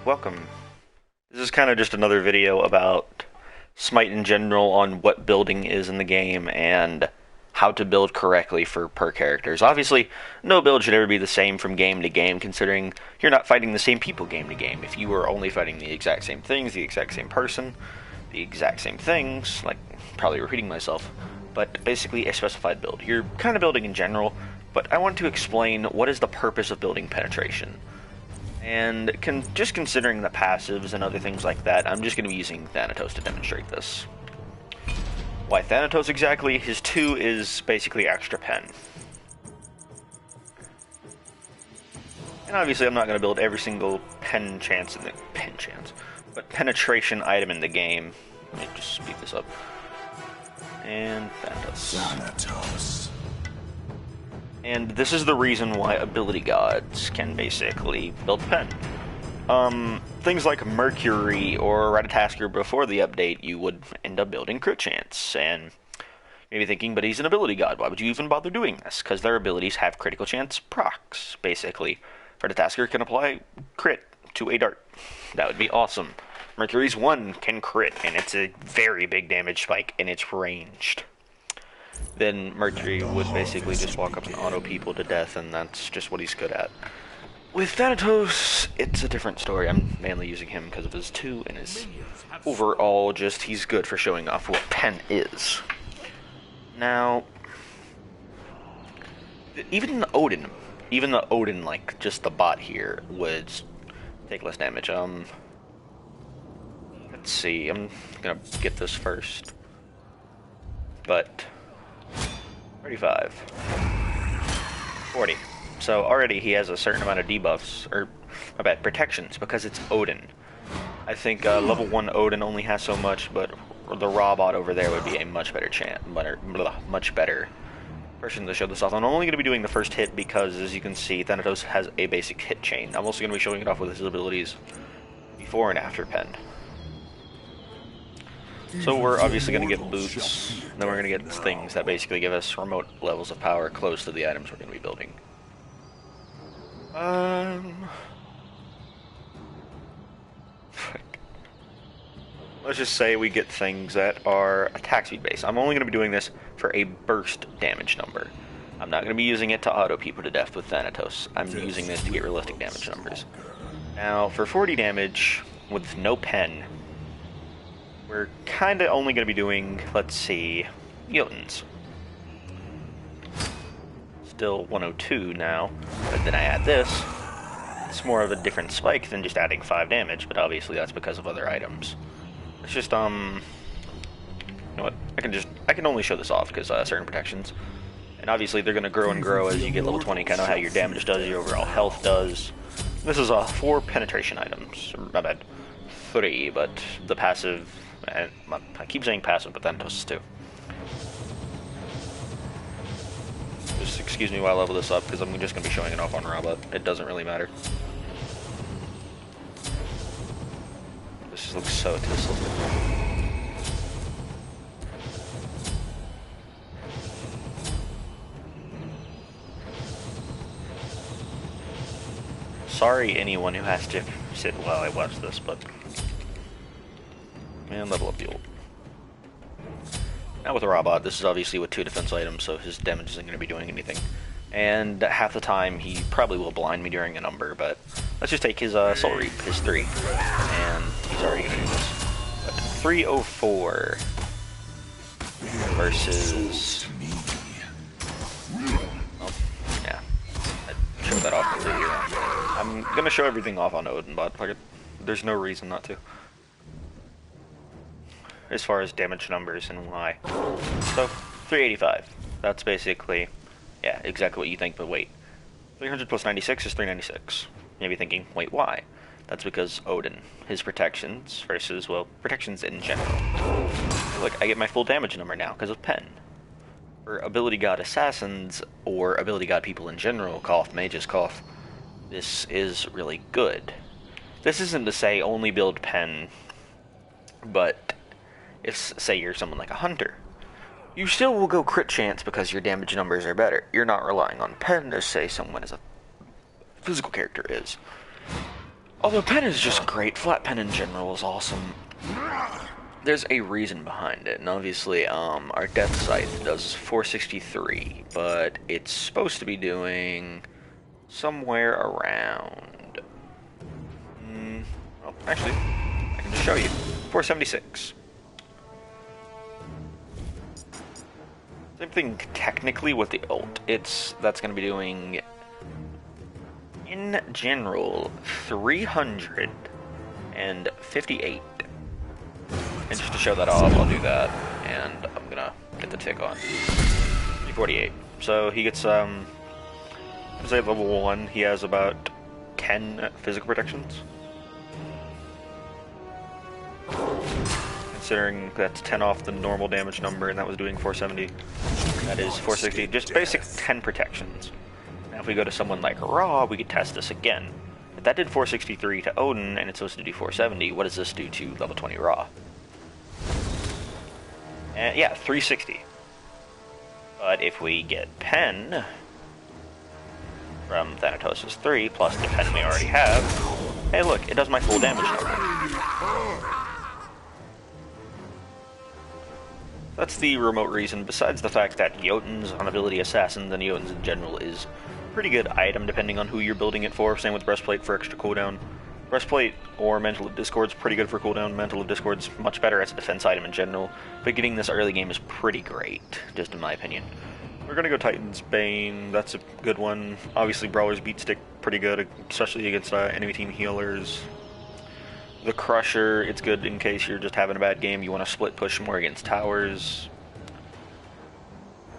Welcome. This is kind of just another video about Smite in general on what building is in the game and how to build correctly for per characters. Obviously, no build should ever be the same from game to game, considering you're not fighting the same people game to game. If you were only fighting the exact same things, the exact same person, the exact same things, like, probably repeating myself, but basically a specified build. You're kind of building in general, but I want to explain what is the purpose of building penetration. And just considering the passives and other things like that, I'm just going to be using Thanatos to demonstrate this. Why Thanatos exactly? His 2 is basically extra pen. And obviously I'm not going to build every single but penetration item in the game. Let me just speed this up. And Thanatos. And this is the reason why ability gods can basically build pen. Things like Mercury or Ratatasker before the update, you would end up building crit chance. And maybe thinking, but he's an ability god, why would you even bother doing this? Because their abilities have critical chance procs, basically. Ratatasker can apply crit to a dart. That would be awesome. Mercury's 1 can crit, and it's a very big damage spike, and it's ranged. Then Mercury would basically just walk up and auto people to death, and that's just what he's good at. With Thanatos, it's a different story. I'm mainly using him because of his 2 and his overall he's good for showing off what pen is. Now, even the Odin, like, just the bot here, would take less damage. Let's see, I'm gonna get this first. But 35. 40. So already he has a certain amount of debuffs, or, my bad, protections, because it's Odin. I think level 1 Odin only has so much, but the robot over there would be a much better much better person to show this off. I'm only going to be doing the first hit because, as you can see, Thanatos has a basic hit chain. I'm also going to be showing it off with his abilities before and after pen. So we're obviously going to get boots, then we're going to get things that basically give us remote levels of power close to the items we're going to be building. Let's just say we get things that are attack speed based. I'm only going to be doing this for a burst damage number. I'm not going to be using it to auto people to death with Thanatos. I'm using this to get realistic damage numbers. Now, for 40 damage, with no pen, we're kind of only going to be doing, let's see, Jotuns. Still 102 now, but then I add this. It's more of a different spike than just adding 5 damage, but obviously that's because of other items. It's just, you know what, I can only show this off because certain protections. And obviously they're going to grow and grow as you get level 20, kind of how your damage does, your overall health does. This is 4 penetration items, my bad, 3, but the passive, and I keep saying passive, but Thanatos is 2. Just excuse me while I level this up, because I'm just going to be showing it off on Robot. It doesn't really matter. This looks so twisted. Sorry anyone who has to sit while I watch this, but... And level up the ult. Now with a robot, this is obviously with 2 defense items, so his damage isn't going to be doing anything. And half the time, he probably will blind me during a number, but let's just take his Soul Reap, his 3, and he's already going to do this. But 304 versus... Oh, yeah. I showed that off completely wrong. I'm going to show everything off on Odin, but there's no reason not to. As far as damage numbers and why. So, 385. That's basically, yeah, exactly what you think, but wait. 300 plus 96 is 396. Maybe thinking, wait, why? That's because Odin, his protections versus, well, protections in general. Look, I get my full damage number now because of pen. For ability god assassins, or ability god people in general, cough, mages, cough, this is really good. This isn't to say only build pen, but if, say, you're someone like a hunter, you still will go crit chance because your damage numbers are better. You're not relying on pen as, say, someone as a physical character is. Although pen is just great, flat pen in general is awesome. There's a reason behind it, and obviously, our Death Scythe does 463, but it's supposed to be doing somewhere around... well, actually, I can just show you. 476. Same thing technically with the ult. That's going to be doing, in general, 358. And just to show that off, I'll do that, and I'm gonna get the tick on. 348. So he gets, say level 1, he has about 10 physical protections. Considering that's 10 off the normal damage number, and that was doing 470. That is 460. Just basic 10 protections. Now if we go to someone like Ra, we could test this again. If that did 463 to Odin, and it's supposed to do 470, what does this do to level 20 Ra? And yeah, 360. But if we get Pen from Thanatos' 3 plus the Pen we already have, hey look, it does my full damage number. That's the remote reason, besides the fact that Jotun's on ability Assassins and Jotun's in general is a pretty good item depending on who you're building it for. Same with Breastplate for extra cooldown. Breastplate or Mantle of Discord's pretty good for cooldown. Mantle of Discord's much better as a defense item in general, but getting this early game is pretty great, just in my opinion. We're gonna go Titan's Bane, that's a good one. Obviously Brawler's Beat Stick, pretty good, especially against enemy team healers. The Crusher, it's good in case you're just having a bad game, you want to split push more against towers.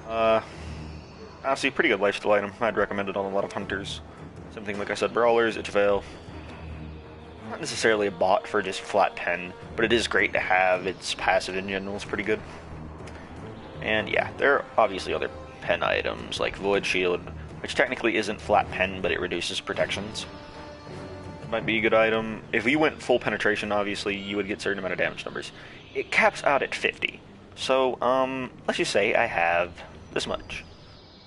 Honestly, pretty good lifesteal item, I'd recommend it on a lot of hunters. Same thing like I said, Brawlers, Itch Veil. Not necessarily a bot for just flat pen, but it is great to have. Its passive in general is pretty good. And yeah, there are obviously other pen items like Void Shield, which technically isn't flat pen, but it reduces protections. It might be a good item. If you went full penetration, obviously you would get a certain amount of damage numbers. It caps out at 50. So, let's just say I have this much.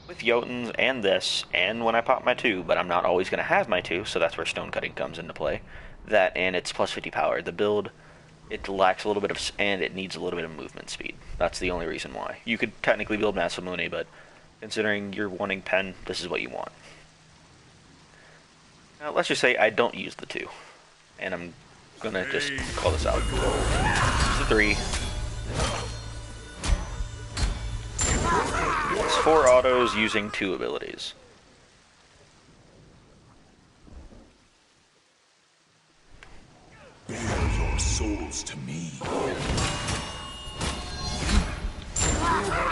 With Jotuns and this, and when I pop my 2, but I'm not always going to have my 2, so that's where Stone Cutting comes into play. That and it's plus 50 power. The build, it lacks a little bit of, and it needs a little bit of movement speed. That's the only reason why. You could technically build Masamune, but considering you're wanting pen, this is what you want. Now let's just say I don't use the 2, and I'm gonna just call this out. It's the 3. It's 4 autos using 2 abilities. Bear your souls to me.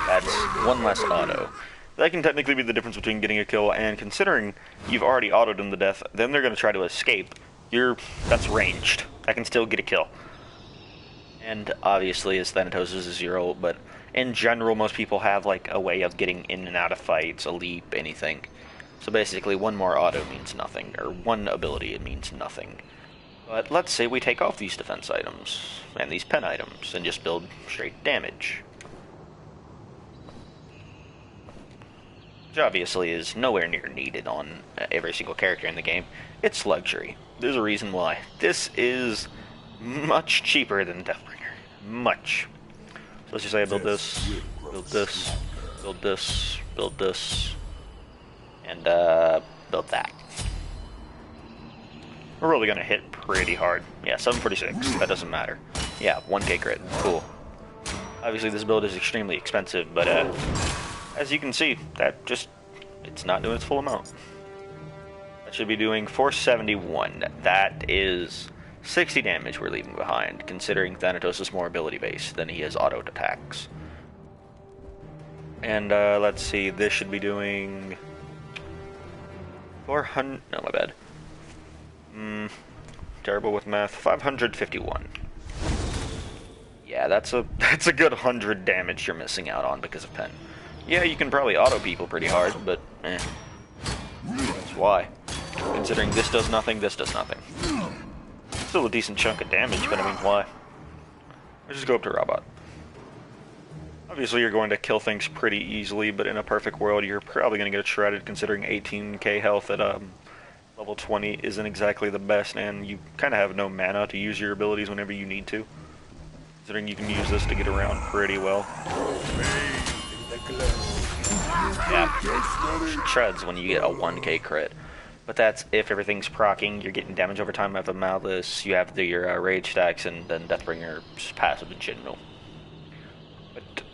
That's 1 less auto. That can technically be the difference between getting a kill, and considering you've already autoed them to death, then they're going to try to escape. That's ranged. I can still get a kill. And obviously, as Thanatos is a 0, but in general, most people have like a way of getting in and out of fights, a leap, anything. So basically, 1 more auto means nothing, or 1 ability, it means nothing. But let's say we take off these defense items, and these pen items, and just build straight damage. Which obviously is nowhere near needed on every single character in the game. It's luxury. There's a reason why. This is much cheaper than Deathbringer. Much. So let's just say I build this, build this, build this, build this, and build that. We're really going to hit pretty hard. Yeah, 746. That doesn't matter. Yeah, 1k crit. Cool. Obviously, this build is extremely expensive, but as you can see, it's not doing its full amount. That should be doing 471. That is 60 damage we're leaving behind, considering Thanatos is more ability-based than he is auto attacks. And let's see, this should be doing 400... No, my bad. Terrible with math. 551. Yeah, that's a good 100 damage you're missing out on because of pen. Yeah, you can probably auto people pretty hard, but that's why. Considering this does nothing, this does nothing. Still a decent chunk of damage, but I mean, why? Let's just go up to Robot. Obviously, you're going to kill things pretty easily, but in a perfect world, you're probably going to get shredded considering 18k health at Level 20 isn't exactly the best, and you kind of have no mana to use your abilities whenever you need to. Considering you can use this to get around pretty well. Yeah, shreds when you get a 1k crit. But that's if everything's proccing, you're getting damage over time. You have the Malice, you have your Rage stacks, and then Deathbringer's passive in general. But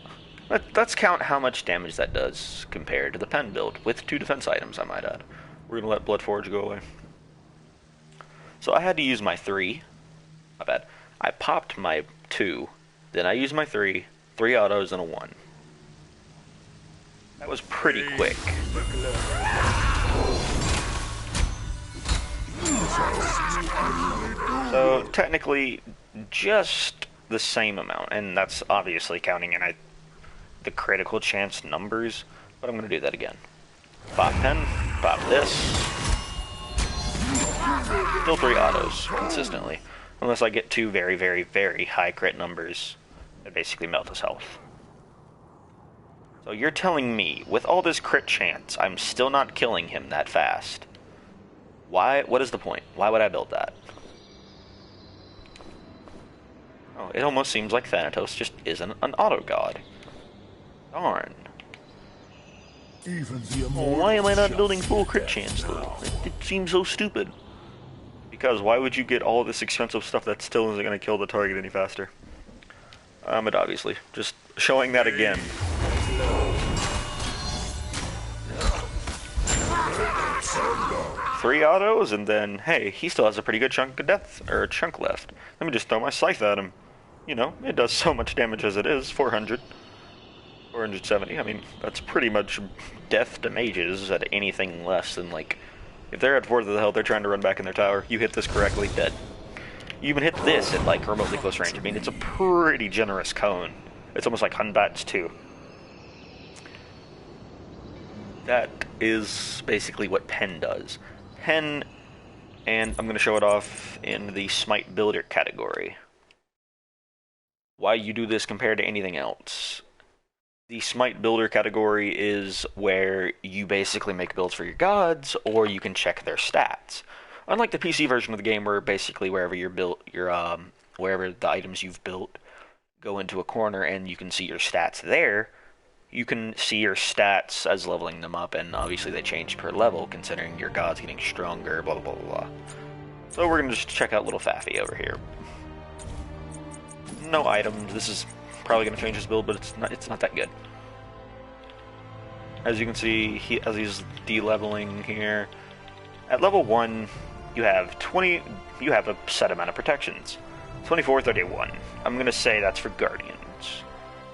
let's count how much damage that does compared to the pen build, with 2 defense items, I might add. We're going to let Bloodforge go away. So I had to use my 3. My bad. I popped my 2, then I used my 3 autos and a 1. That was pretty quick. So technically, just the same amount, and that's obviously counting in the critical chance numbers, but I'm going to do that again. Pop pen, pop this. Still 3 autos consistently, unless I get 2 very, very, very high crit numbers that basically melt his health. So you're telling me, with all this crit chance, I'm still not killing him that fast. Why? What is the point? Why would I build that? Oh, it almost seems like Thanatos just isn't an auto god. Darn. Why am I not building full crit chance, though? It seems so stupid. Because why would you get all this expensive stuff that still isn't going to kill the target any faster? But obviously, just showing that again. Three autos, and then, hey, he still has a pretty good chunk of death, or chunk left. Let me just throw my scythe at him. You know, it does so much damage as it is, 400. 470, I mean, that's pretty much death to mages at anything less than, like, if they're at 4th of the health, they're trying to run back in their tower. You hit this correctly, dead. You even hit this at, like, remotely close range. I mean, it's a pretty generous cone. It's almost like Hunbat's too. That is basically what Pen does. Pen, and I'm going to show it off in the Smite Builder category. Why you do this compared to anything else. The Smite Builder category is where you basically make builds for your gods, or you can check their stats. Unlike the PC version of the game, where basically wherever you're built, wherever the items you've built go into a corner and you can see your stats there, you can see your stats as leveling them up, and obviously they change per level, considering your god's getting stronger, blah, blah, blah, blah. So we're going to just check out little Faffy over here. No items. This is probably going to change his build, but it's not that good. As you can see, as he's de-leveling here, at level 1, you have a set amount of protections. 24, 31. I'm going to say that's for Guardians.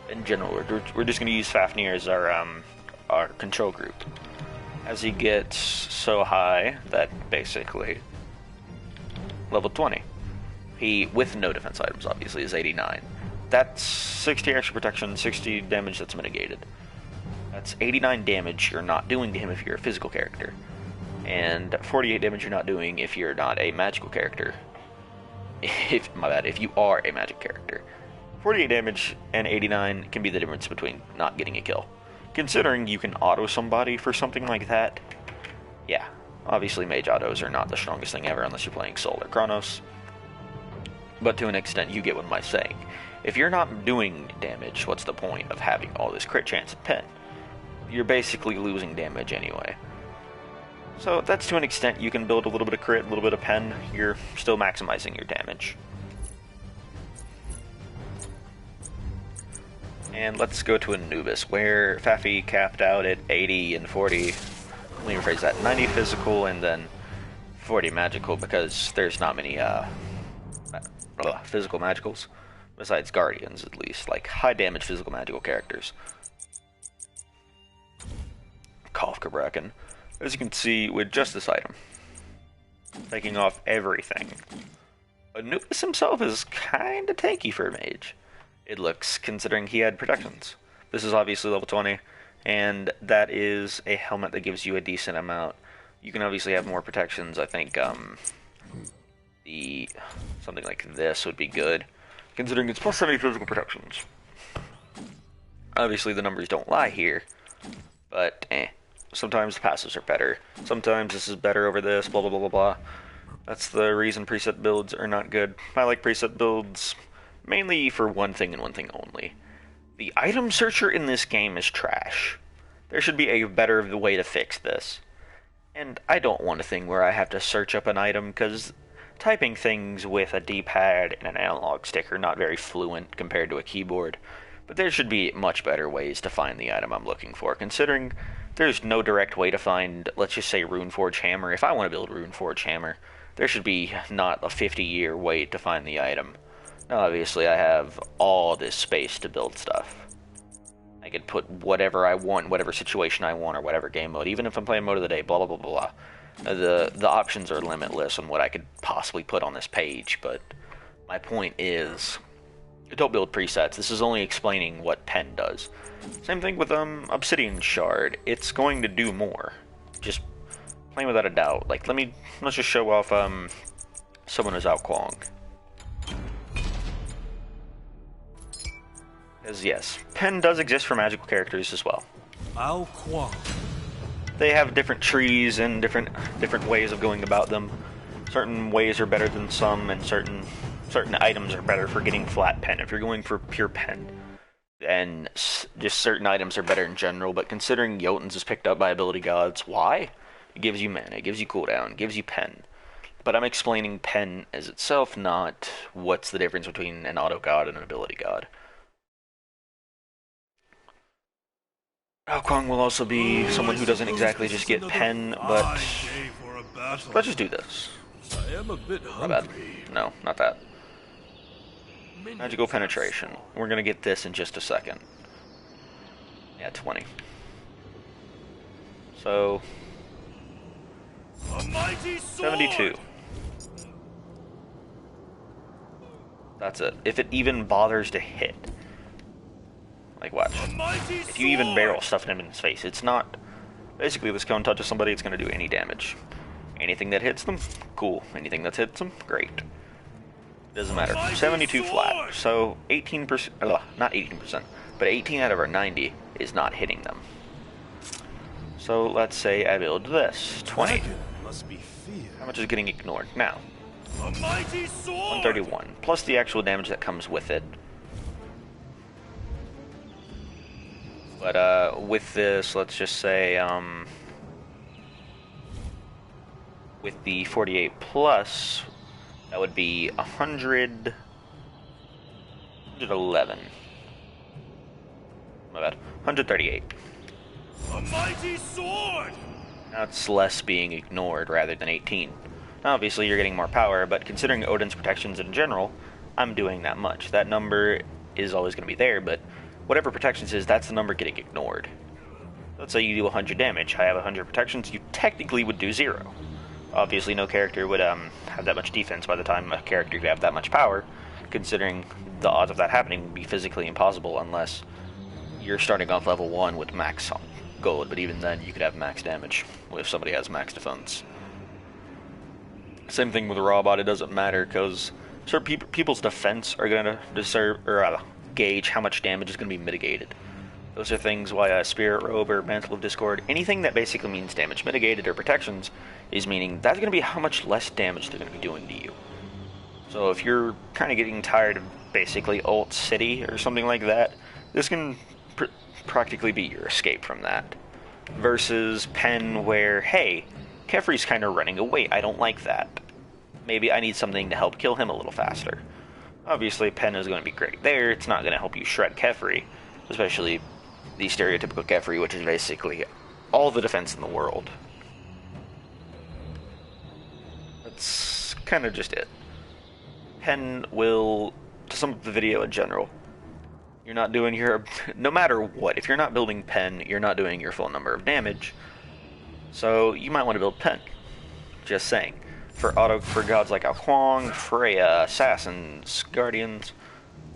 In general, we're just going to use Fafnir as our control group. As he gets so high that basically level 20. He, with no defense items, obviously, is 89. That's 60 extra protection, 60 damage that's mitigated. That's 89 damage you're not doing to him if you're a physical character. And 48 damage you're not doing if you're not a magical character. If you are a magic character. 48 damage and 89 can be the difference between not getting a kill. Considering you can auto somebody for something like that, yeah, obviously mage autos are not the strongest thing ever unless you're playing Soul or Chronos. But to an extent, you get what I'm saying. If you're not doing damage, what's the point of having all this crit chance and pen? You're basically losing damage anyway. So that's to an extent. You can build a little bit of crit, a little bit of pen. You're still maximizing your damage. And let's go to Anubis, where Faffy capped out at 80 and 40. Let me rephrase that. 90 physical and then 40 magical, because there's not many physical magicals. Besides Guardians, at least. Like, high damage physical magical characters. Kafka Bracken. As you can see, with just this item, taking off everything, Anubis himself is kinda tanky for a mage. It looks, considering he had protections. This is obviously level 20, and that is a helmet that gives you a decent amount. You can obviously have more protections. I think something like this would be good, considering it's plus 70 physical protections. Obviously the numbers don't lie here, but sometimes the passives are better. Sometimes this is better over this, blah blah blah blah blah. That's the reason preset builds are not good. I like preset builds mainly for one thing and one thing only. The item searcher in this game is trash. There should be a better way to fix this. And I don't want a thing where I have to search up an item, because typing things with a D-pad and an analog stick are not very fluent compared to a keyboard. But there should be much better ways to find the item I'm looking for, considering there's no direct way to find, let's just say, Runeforge Hammer. If I want to build Runeforge Hammer, there should be not a 50-year wait to find the item. Now, obviously, I have all this space to build stuff. I could put whatever I want, whatever situation I want, or whatever game mode, even if I'm playing mode of the day, blah, blah, blah, blah, blah. The options are limitless on what I could possibly put on this page, but my point is, don't build presets. This is only explaining what pen does. Same thing with Obsidian Shard. It's going to do more. Just plain without a doubt. Like, let's just show off someone who's Ao Kuang. Because yes, pen does exist for magical characters as well. Ao Kuang. They have different trees and different ways of going about them. Certain ways are better than some, and certain items are better for getting flat pen. If you're going for pure pen, then just certain items are better in general. But considering Jotuns is picked up by ability gods, why? It gives you mana, it gives you cooldown, it gives you pen. But I'm explaining pen as itself, not what's the difference between an auto god and an ability god. Ao Kuang will also be someone who doesn't exactly just get pen, but let's just do this. Not bad. No, not that. Magical penetration. We're gonna get this in just a second. Yeah, 20. So 72. That's it. If it even bothers to hit. Like, watch. If you even barrel stuff in him in his face, it's not... Basically, this cone touches somebody, it's going to do any damage. Anything that hits them, cool. Anything that hits them, great. Doesn't matter. 72 flat. So, 18%... not 18%, but 18 out of our 90 is not hitting them. So, let's say I build this. 20. How much is getting ignored? Now. 131. Plus the actual damage that comes with it. But with this, let's just say, with the 48 plus, that would be 111. My bad. 138. A mighty sword! Now it's less being ignored rather than 18. Now obviously you're getting more power, but considering Odin's protections in general, I'm doing that much. That number is always going to be there, but whatever protections is, that's the number getting ignored. Let's say you do 100 damage, I have 100 protections, you technically would do 0. Obviously no character would have that much defense by the time a character could have that much power, considering the odds of that happening would be physically impossible unless you're starting off level 1 with max gold, but even then you could have max damage if somebody has max defense. Same thing with a robot, it doesn't matter, because certain people's defense are going to gauge how much damage is going to be mitigated. Those are things why a Spirit Robe or Mantle of Discord, anything that basically means damage mitigated or protections, is meaning that's going to be how much less damage they're going to be doing to you. So if you're kind of getting tired of basically ult city or something like that, this can practically be your escape from that. Versus pen where, hey, Kefri's kind of running away, I don't like that. Maybe I need something to help kill him a little faster. Obviously, pen is going to be great there. It's not going to help you shred Kefri, especially the stereotypical Kefri, which is basically all the defense in the world. That's kind of just it. Pen will, to sum up the video in general, you're not doing your, no matter what, if you're not building pen, you're not doing your full number of damage. So you might want to build pen. Just saying. For gods like Ao Kuang, Freya, Assassins, Guardians,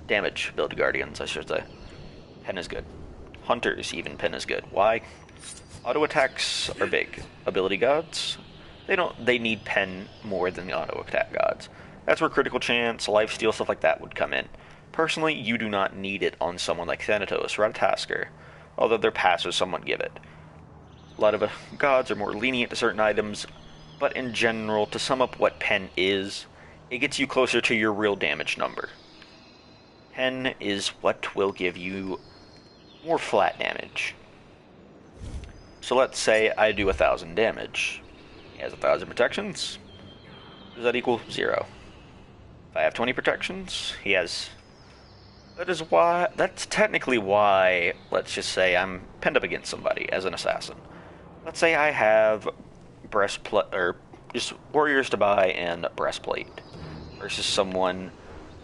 damage build Guardians, I should say. Pen is good. Hunters, even pen is good. Why? Auto attacks are big. Ability gods, they need pen more than the auto attack gods. That's where critical chance, lifesteal, stuff like that would come in. Personally, you do not need it on someone like Thanatos or Ratatasker, although their passives somewhat give it. A lot of gods are more lenient to certain items, but in general, to sum up what pen is, it gets you closer to your real damage number. Pen is what will give you more flat damage. So let's say I do 1,000 damage. He has 1,000 protections. Does that equal 0? If I have 20 protections, he has... That's technically why, let's just say, I'm pinned up against somebody as an assassin. Let's say I have breastplate, or just warriors to buy and breastplate, versus someone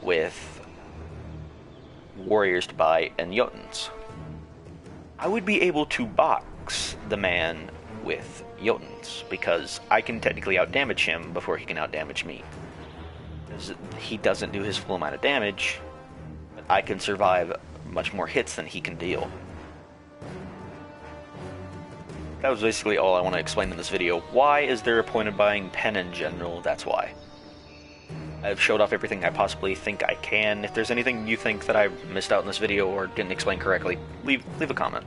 with warriors to buy and Jotuns. I would be able to box the man with Jotuns, because I can technically outdamage him before he can outdamage me. Because he doesn't do his full amount of damage, but I can survive much more hits than he can deal. That was basically all I want to explain in this video. Why is there a point of buying pen in general? That's why. I've showed off everything I possibly think I can. If there's anything you think that I missed out in this video or didn't explain correctly, leave a comment.